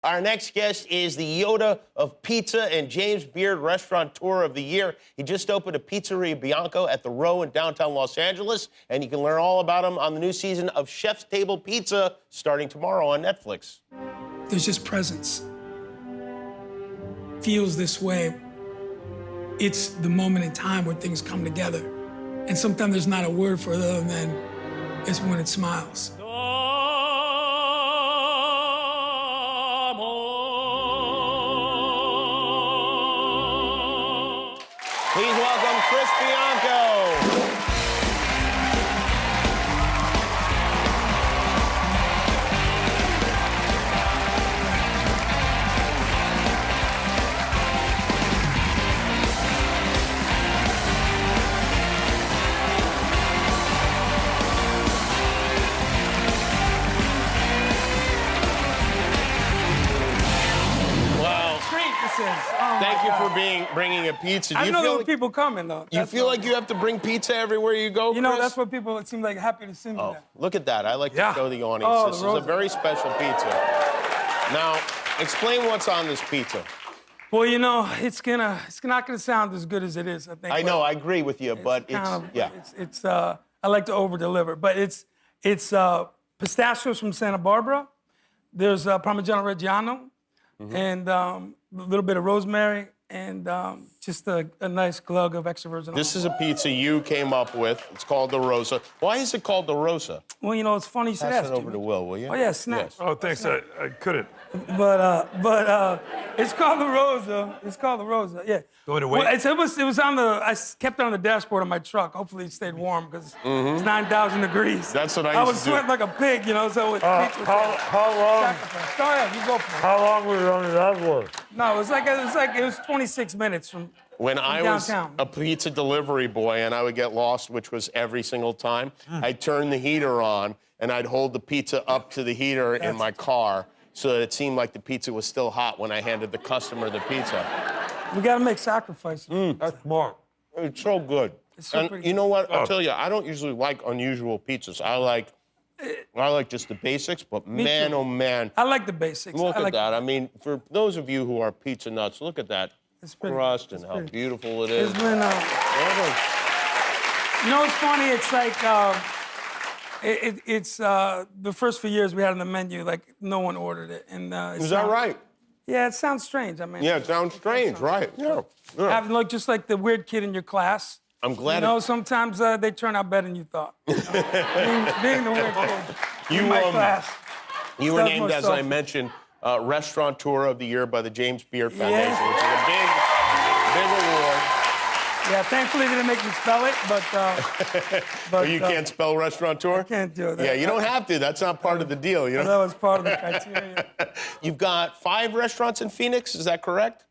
Our next guest is the Yoda of pizza and James Beard Restaurateur of the Year. He just opened a Pizzeria Bianco at the Row in downtown Los Angeles, and you can learn all about him on the new season of Chef's Table Pizza starting tomorrow on Netflix. There's just presence. Feels this way. It's the moment in time where things come together. And sometimes there's not a word for it other than it's when it smiles. Please welcome Chris Bianco. Thank you for bringing a pizza. I know there were people coming, though. You feel like you have to bring pizza everywhere you go, You know, Chris? that's what people seem like happy to see me now. Look at that. I like to show the audience. Oh, this is a very special pizza. Now, explain what's on this pizza. Well, you know, it's not gonna sound as good as it is, I think. I know, I agree with you, but I like to over-deliver, but it's pistachios from Santa Barbara. There's Parmigiano Reggiano, and a little bit of rosemary, and just a nice glug of extra virgin olive oil. This is a pizza you came up with. It's called the Rosa. Why is it called the Rosa? Well, you know, it's funny you should Pass ask. it over to Will, will you? Oh, yeah, snap. Yes. Oh, thanks. I couldn't. But it's called the Rosa. It's called the Rosa. Yeah. Going to wait? Well, it was on the. I kept it on the dashboard of my truck. Hopefully, it stayed warm because it's 9,000 degrees. That's what I was used to do. sweating like a pig, you know. So it How long? sacrifice. Go ahead, you go for it. How long were you on the dashboard? No, it was 26 minutes from. When I was downtown. a pizza delivery boy and I would get lost, which was every single time, I'd turn the heater on and I'd hold the pizza up to the heater in my car so that it seemed like the pizza was still hot when I handed the customer the pizza. We got to make sacrifices. That's smart. It's so good. It's so And pretty you know what? I'll tell you, I don't usually like unusual pizzas. I like just the basics, but man, too. oh man. I like the basics. Look I at like that. I mean, for those of you who are pizza nuts, look at that It's pretty. crust It's and how pretty. beautiful it is. It's been. You know what's funny? It's like it's the first few years we had on the menu, like no one ordered it, and Is that right? Yeah, it sounds strange. I mean, Yeah, it sounds strange, right? Yeah. having like just like the weird kid in your class. I'm glad. You know, sometimes they turn out better than you thought. You know? being the weird kid in my class. You were Stuff named, as myself. I mentioned, Restaurateur of the Year by the James Beard Foundation, which is a big award. Yeah, thankfully they didn't make me spell it, but You can't spell restaurateur? I can't do that. Yeah, you don't have to. That's not part of the deal, you That know? was part of the criteria. You've got 5 restaurants in Phoenix, is that correct?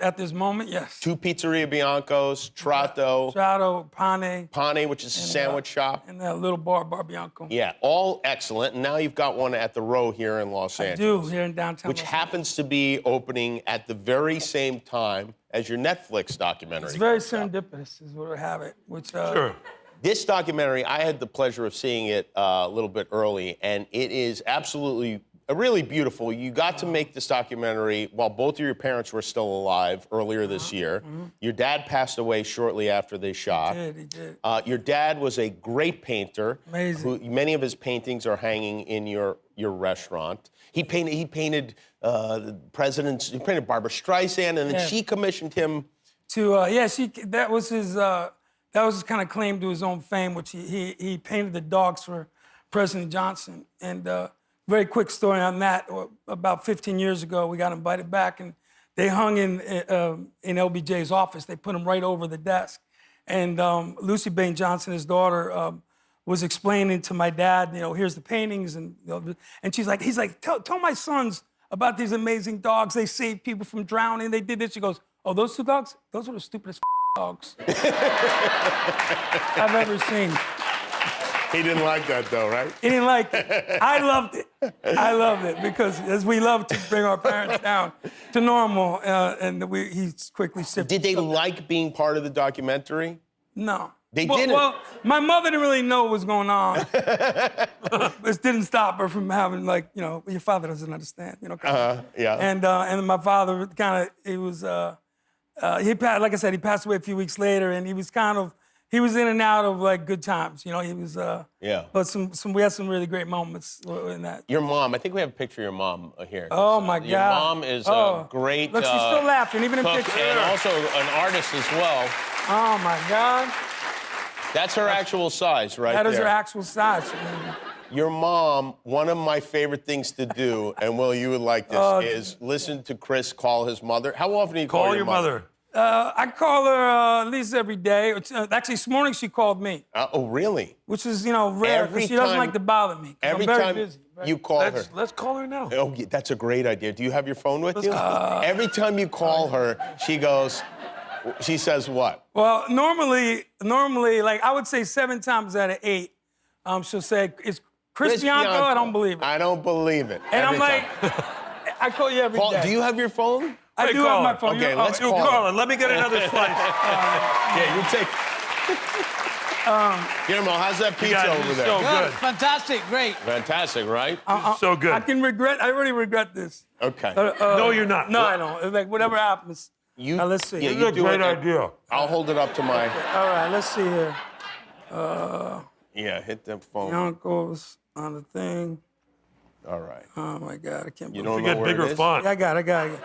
At this moment, yes. 2 Pizzeria Biancos, Tratto, Strato, Pane, which is a sandwich shop. and that little bar Bianco. Yeah, all excellent. And now you've got one at the Row here in Los I Angeles. do, here in downtown. Which happens to be opening at the very same time as your Netflix documentary. It's very serendipitous, is what I have it. Which, Sure. This documentary, I had the pleasure of seeing it a little bit early, and it is absolutely really beautiful. You got to make this documentary while both of your parents were still alive earlier this year. Your dad passed away shortly after they shot. He did. Your dad was a great painter. Amazing. Many of his paintings are hanging in your restaurant. He painted the presidents. He painted Barbara Streisand, and then she commissioned him. That was his kind of claim to his own fame, which he painted the dogs for President Johnson. And very quick story on that. About 15 years ago, we got invited back, and they hung in LBJ's office. They put him right over the desk. And Lucy Bain Johnson, his daughter, was explaining to my dad, you know, here's the paintings, and he's like, tell my sons about these amazing dogs. They saved people from drowning. They did this. She goes, oh, those 2 dogs? Those are the stupidest dogs I've ever seen. He didn't like that, though, right? He didn't like it. I loved it. I loved it because as we love to bring our parents down to normal, and he quickly shifted. Did they like being part of the documentary? No. They didn't. Well, my mother didn't really know what was going on. It didn't stop her from having, like, you know, your father doesn't understand, you know. Yeah. And my father kind of, he was, he passed, like I said, he passed away a few weeks later, and he was kind of, he was in and out of, like, good times, you know. He was, Yeah. But we had some really great moments in that. Your mom, I think we have a picture of your mom here. Oh, my God. Your mom is a great Look, she's still laughing, even in cook picture. and also an artist as well. Oh, my God. That's her actual size right there. That is her actual size. Your mom, one of my favorite things to do, and Will, you would like this, is listen to Chris call his mother. How often do you call your mother? I call her at least every day. Actually, this morning she called me. Oh, really? Which is, you know, rare, because she doesn't like to bother me. Every I'm very time busy. Right? you call her. Let's call her now. Oh, yeah, that's a great idea. Do you have your phone with you? Every time you call her, she says what? Well, normally, like, I would say 7 times out of 8, she'll say, "Is Chris Bianco?" I don't believe it. I don't believe it. And Every I'm like, time. I call you every day. Do you have your phone? I Hey, do have call my her. phone. Okay, let's You call call her. her. Let me get another slice. Yeah, you take. Guillermo, how's that pizza guys over are there? so Good, good. fantastic, great. Fantastic, right? So good. I already regret this. Okay. No, you're not. No, I don't. It's like, whatever happens. Let's see. Yeah, This you is a do great it. idea. I'll hold it up to my. All right, let's see here. Yeah, hit the phone. Bianco's on the thing. All right. Oh, my God, I can't You believe don't We know get where bigger it is? font. it. I got it.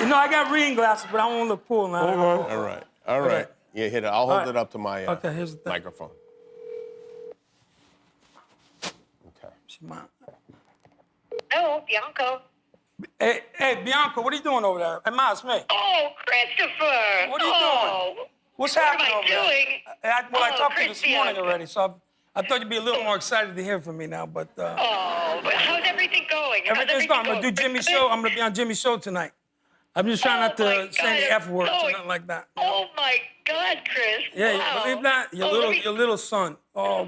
You know, I got reading glasses, but I won't look cool now. Okay. All right. All right. Yeah, hit it. I'll hold it up to my Okay, here's the thing. microphone. Okay. She might- Hello, Bianco. Hey, Bianco, what are you doing over there? Hey, Ma, it's me. Oh, Christopher. What are you doing? What's What happening am I over there? doing? I talked to you Chris this morning Bianco. already, so I thought you'd be a little more excited to hear from me now, but Oh, but how's everything going? How's everything's gone. I'm going to do Jimmy's show. I'm going to be on Jimmy's show tonight. I'm just trying not Oh, my to say any God, F words I'm or so- nothing like that. Oh my God, Chris. Yeah, wow. you believe that? Your little son. Oh, Well,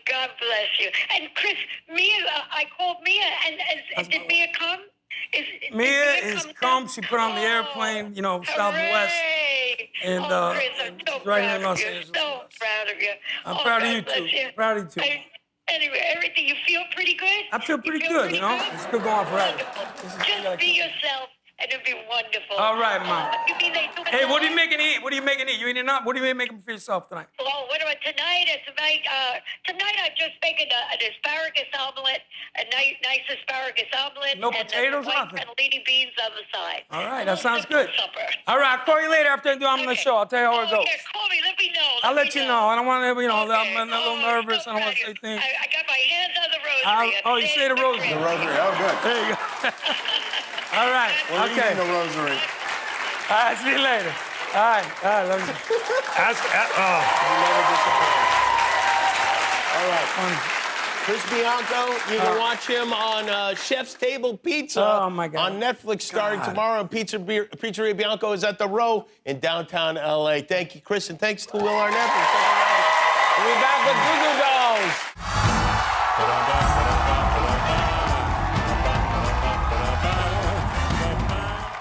God bless you. And Chris, Mia, I called Mia, and did Mia come? Did Mia is come come. down? She put on the airplane, you know, Southwest. Hooray. And, Chris, I'm and so she's right here proud in of Los you. Angeles. So proud of you. I'm Oh, proud of God you, bless too. you. Proud of you, too. Anyway, everything, you feel pretty good? I feel pretty feel good, you know? It's good going on forever. Wonderful. Just be yourself, and it'll be wonderful. All right, Mom. You mean they do it Hey, what are you live? making to eat? What are you making to eat? You eating up? What are you making for yourself tonight? Oh, what about tonight? Tonight I'm just making an asparagus omelet, a nice asparagus omelet. No and potatoes, white nothing? cannellini beans on the side. All right, that sounds Simple good. Supper. All right, I'll call you later after I do I'm on the show. I'll tell you how it goes. Yeah, call me. Let me know. I'll let you know. I don't want to, you know, Okay. I'm a little nervous. I don't want to say things. I got my hands on the rosary. Oh, you say the rosary. The rosary. Oh, good. There you go. All right, We're okay. using the rosary. All right, see you later. All right, love you. All right. Chris Bianco, you can watch him on Chef's Table Pizza Oh, my God. on Netflix starting God. tomorrow. Pizzeria Bianco is at the Row in downtown LA. Thank you, Chris, and thanks to Will Arnett for sticking around. We'll be back with Goo Goo Dolls.